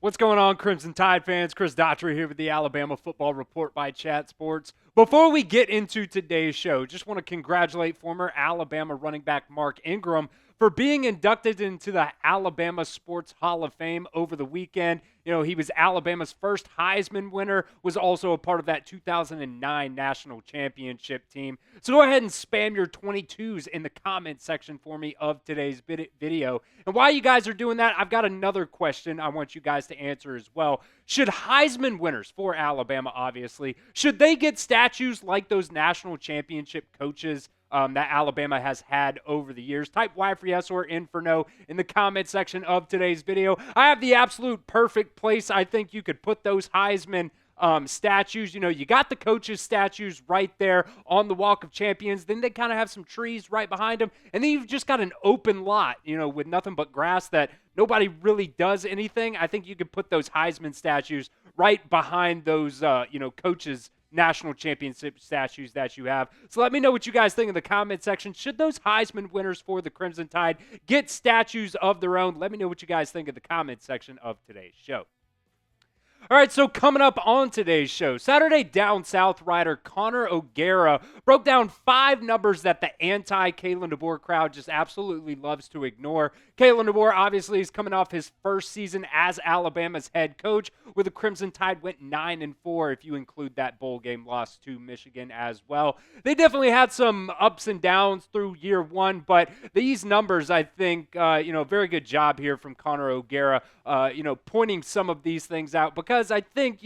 What's going on, Crimson Tide fans? Chris Daughtery here with the Alabama Football Report by Chat Sports. Before we get into today's show, just want to congratulate former Alabama running back Mark Ingram for being inducted into the Alabama Sports Hall of Fame over the weekend. You know, he was Alabama's first Heisman winner, was also a part of that 2009 national championship team. So go ahead and spam your 22s in the comment section for me of today's video. And while you guys are doing that, I've got another question I want you guys to answer as well. Should Heisman winners for Alabama, obviously, should they get statues like those national championship coaches that Alabama has had over the years? Type Y for yes or N for no in the comment section of today's video. I have the absolute perfect place I think you could put those Heisman statues. You know, you got the coaches' statues right there on the Walk of Champions. Then they kind of have some trees right behind them. And then you've just got an open lot, you know, with nothing but grass that nobody really does anything. I think you could put those Heisman statues right behind those, coaches' national championship statues that you have. So let me know what you guys think in the comment section. Should those Heisman winners for the Crimson Tide get statues of their own? Let me know what you guys think in the comment section of today's show. All right, so coming up on today's show, Saturday Down South writer Connor O'Gara broke down 5 numbers that the anti-Kalen DeBoer crowd just absolutely loves to ignore. Kalen DeBoer obviously is coming off his first season as Alabama's head coach, where the Crimson Tide went 9-4 if you include that bowl game loss to Michigan as well. They definitely had some ups and downs through year one, but these numbers, I think, very good job here from Connor O'Gara, pointing some of these things out, because I think,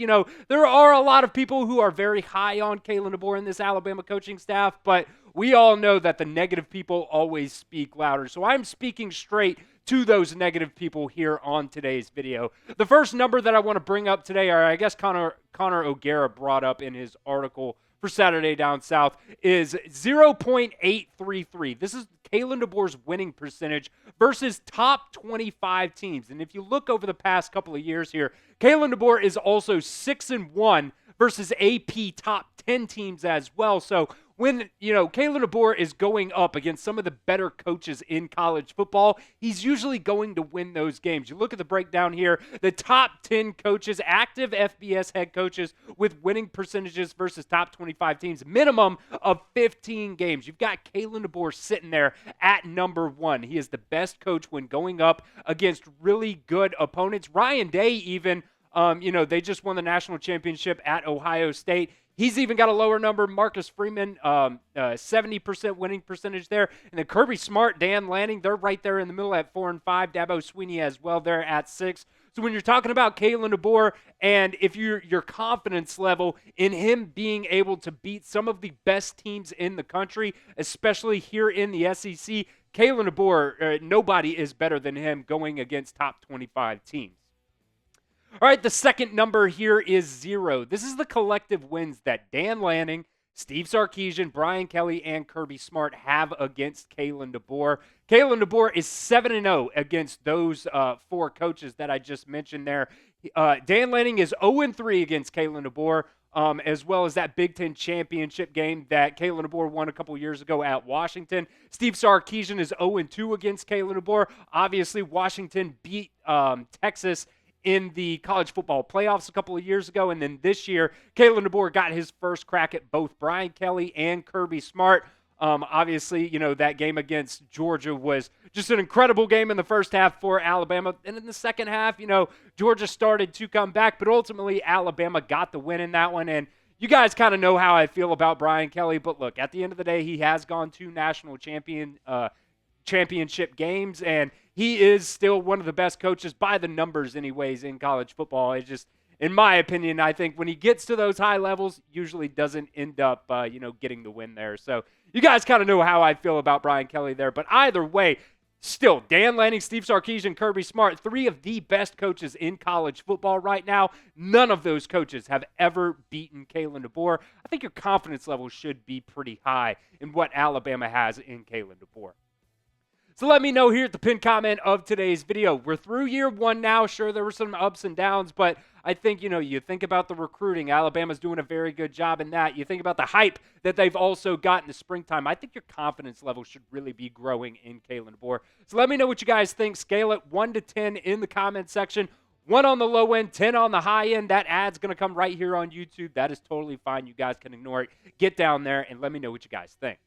there are a lot of people who are very high on Kalen DeBoer in this Alabama coaching staff, but we all know that the negative people always speak louder. So I'm speaking straight to those negative people here on today's video. The first number that I want to bring up today, or I guess Connor O'Gara brought up in his article for Saturday Down South, is 0.833. This is Kalen DeBoer's winning percentage versus top 25 teams. And if you look over the past couple of years here, Kalen DeBoer is also 6-1 versus AP top 10 teams as well. So when, Kalen DeBoer is going up against some of the better coaches in college football, he's usually going to win those games. You look at the breakdown here, the top 10 coaches, active FBS head coaches with winning percentages versus top 25 teams, minimum of 15 games. You've got Kalen DeBoer sitting there at number 1. He is the best coach when going up against really good opponents. Ryan Day even, they just won the national championship at Ohio State. He's even got a lower number. Marcus Freeman, 70% winning percentage there. And then Kirby Smart, Dan Lanning, they're right there in the middle at 4 and 5. Dabo Swinney as well there at 6. So when you're talking about Kalen DeBoer, and if your confidence level in him being able to beat some of the best teams in the country, especially here in the SEC, Kalen DeBoer, nobody is better than him going against top 25 teams. All right, the second number here is 0. This is the collective wins that Dan Lanning, Steve Sarkisian, Brian Kelly, and Kirby Smart have against Kalen DeBoer. Kalen DeBoer is 7-0 against those 4 coaches that I just mentioned there. Dan Lanning is 0-3 against Kalen DeBoer, as well as that Big Ten championship game that Kalen DeBoer won a couple years ago at Washington. Steve Sarkisian is 0-2 against Kalen DeBoer. Obviously, Washington beat Texas in the college football playoffs a couple of years ago. And then this year, Kalen DeBoer got his first crack at both Brian Kelly and Kirby Smart. Obviously, that game against Georgia was just an incredible game in the first half for Alabama. And in the second half, Georgia started to come back, but ultimately Alabama got the win in that one. And you guys kind of know how I feel about Brian Kelly. But look, at the end of the day, he has gone to national championship games, and he is still one of the best coaches by the numbers anyways in college football. It just, in my opinion, I think when he gets to those high levels, usually doesn't end up, getting the win there. So you guys kind of know how I feel about Brian Kelly there. But either way, still, Dan Lanning, Steve Sarkisian, Kirby Smart, 3 of the best coaches in college football right now. None of those coaches have ever beaten Kalen DeBoer. I think your confidence level should be pretty high in what Alabama has in Kalen DeBoer. So let me know here at the pinned comment of today's video. We're through year 1 now. Sure, there were some ups and downs, but I think, you think about the recruiting. Alabama's doing a very good job in that. You think about the hype that they've also got in the springtime. I think your confidence level should really be growing in Kalen DeBoer. So let me know what you guys think. Scale it 1 to 10 in the comment section. 1 on the low end, 10 on the high end. That ad's going to come right here on YouTube. That is totally fine. You guys can ignore it. Get down there and let me know what you guys think.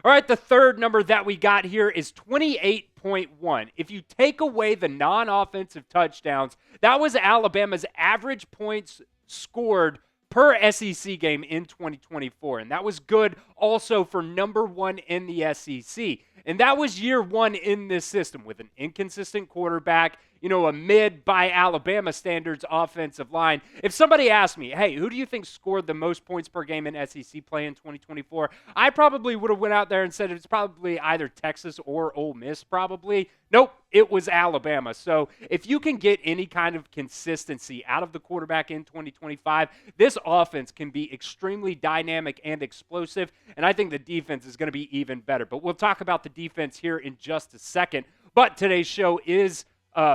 All right, the third number that we got here is 28.1. If you take away the non-offensive touchdowns, that was Alabama's average points scored per SEC game in 2024. And that was good also for number one in the SEC. And that was year one in this system with an inconsistent quarterback, a mid by Alabama standards offensive line. If somebody asked me, hey, who do you think scored the most points per game in SEC play in 2024? I probably would have went out there and said it's probably either Texas or Ole Miss probably. Nope, it was Alabama. So if you can get any kind of consistency out of the quarterback in 2025, this offense can be extremely dynamic and explosive, and I think the defense is going to be even better. But we'll talk about the defense here in just a second. But today's show is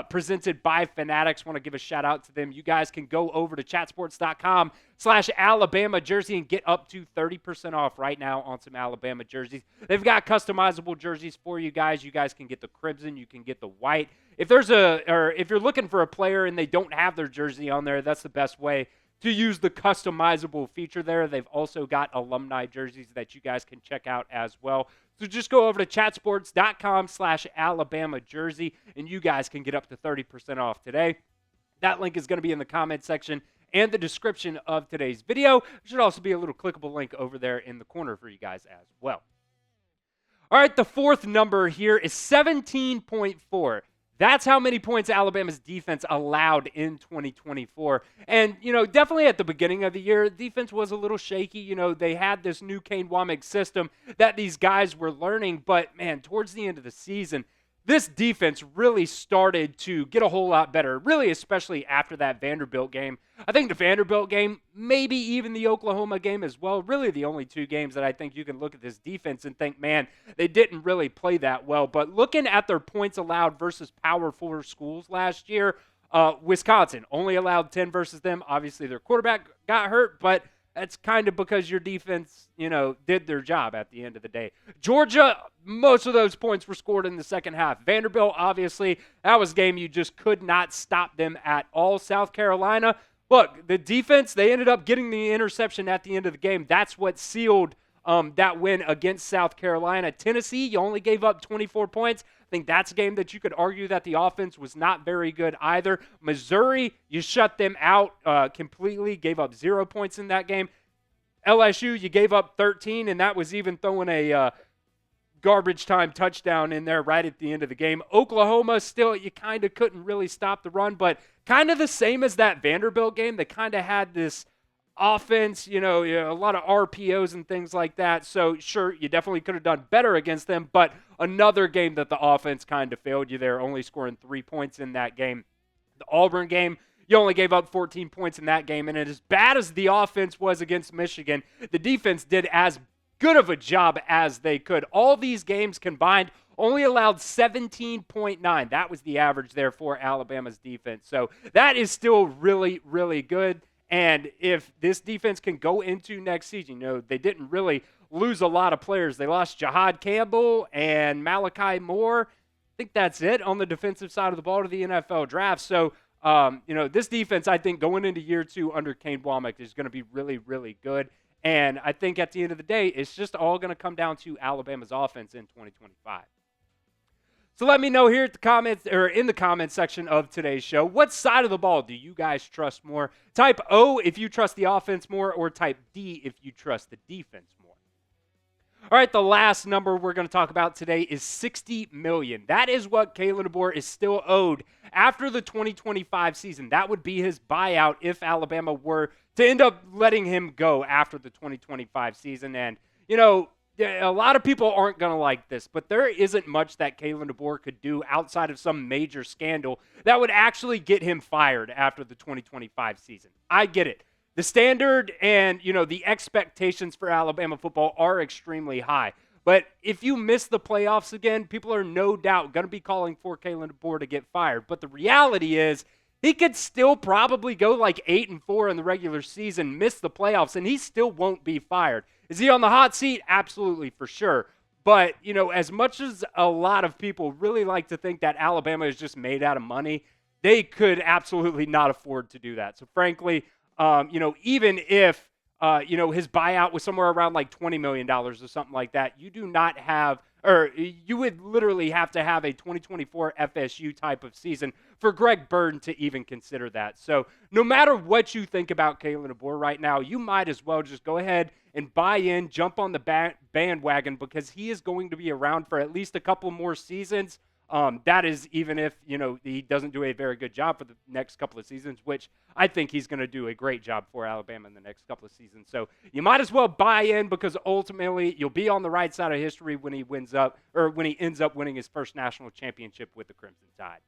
presented by Fanatics. Want to give a shout out to them. You guys can go over to chatsports.com/Alabama jersey and get up to 30% off right now on some Alabama jerseys. They've got customizable jerseys for you guys. You guys can get the crimson, you can get the white. If you're looking for a player and they don't have their jersey on there, that's the best way to use the customizable feature there. They've also got alumni jerseys that you guys can check out as well. So just go over to chatsports.com/Alabama jersey, and you guys can get up to 30% off today. That link is going to be in the comment section and the description of today's video. There should also be a little clickable link over there in the corner for you guys as well. All right, the fourth number here is 17.4. That's how many points Alabama's defense allowed in 2024. And, definitely at the beginning of the year, defense was a little shaky. They had this new Kane Womack system that these guys were learning. But, man, towards the end of the season, this defense really started to get a whole lot better, really especially after that Vanderbilt game. I think the Vanderbilt game, maybe even the Oklahoma game as well, really the only two games that I think you can look at this defense and think, man, they didn't really play that well. But looking at their points allowed versus Power 4 schools last year, Wisconsin only allowed 10 versus them. Obviously, their quarterback got hurt, but that's kind of because your defense, did their job at the end of the day. Georgia, most of those points were scored in the second half. Vanderbilt, obviously, that was a game you just could not stop them at all. South Carolina, look, the defense, they ended up getting the interception at the end of the game. That's what sealed that win against South Carolina. Tennessee, you only gave up 24 points. I think that's a game that you could argue that the offense was not very good either. Missouri, you shut them out completely, gave up 0 points in that game. LSU, you gave up 13, and that was even throwing a garbage time touchdown in there right at the end of the game. Oklahoma, still, you kind of couldn't really stop the run, but kind of the same as that Vanderbilt game. They kind of had this offense, a lot of RPOs and things like that. So, sure, you definitely could have done better against them, but another game that the offense kind of failed you there, only scoring 3 points in that game. The Auburn game, you only gave up 14 points in that game, and as bad as the offense was against Michigan, the defense did as good of a job as they could. All these games combined only allowed 17.9. That was the average there for Alabama's defense. So that is still really, really good. And if this defense can go into next season, they didn't really lose a lot of players. They lost Jahad Campbell and Malachi Moore. I think that's it on the defensive side of the ball to the NFL draft. So, this defense, I think, going into year two under Kane Womack is going to be really, really good. And I think at the end of the day, it's just all going to come down to Alabama's offense in 2025. So let me know here at the comments or in the comment section of today's show, what side of the ball do you guys trust more? Type O if you trust the offense more, or type D if you trust the defense more. All right, the last number we're going to talk about today is $60 million. That is what Kalen DeBoer is still owed after the 2025 season. That would be his buyout if Alabama were to end up letting him go after the 2025 season. And, a lot of people aren't going to like this, but there isn't much that Kalen DeBoer could do outside of some major scandal that would actually get him fired after the 2025 season. I get it. The standard and, the expectations for Alabama football are extremely high. But if you miss the playoffs again, people are no doubt going to be calling for Kalen DeBoer to get fired. But the reality is he could still probably go like 8-4 in the regular season, miss the playoffs, and he still won't be fired. Is he on the hot seat? Absolutely, for sure. But, as much as a lot of people really like to think that Alabama is just made out of money, they could absolutely not afford to do that. So frankly, even if his buyout was somewhere around like $20 million or something like that, you do not have, or you would literally have to have a 2024 FSU type of season for Greg Bird to even consider that. So no matter what you think about Kalen DeBoer right now, you might as well just go ahead and buy in, jump on the bandwagon, because he is going to be around for at least a couple more seasons. That is even if, he doesn't do a very good job for the next couple of seasons, which I think he's going to do a great job for Alabama in the next couple of seasons. So you might as well buy in, because ultimately you'll be on the right side of history when he ends up winning his first national championship with the Crimson Tide.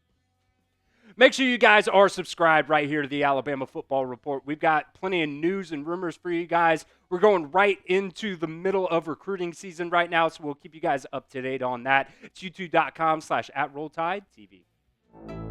Make sure you guys are subscribed right here to the Alabama Football Report. We've got plenty of news and rumors for you guys. We're going right into the middle of recruiting season right now, so we'll keep you guys up to date on that. It's youtube.com/@RollTideTV.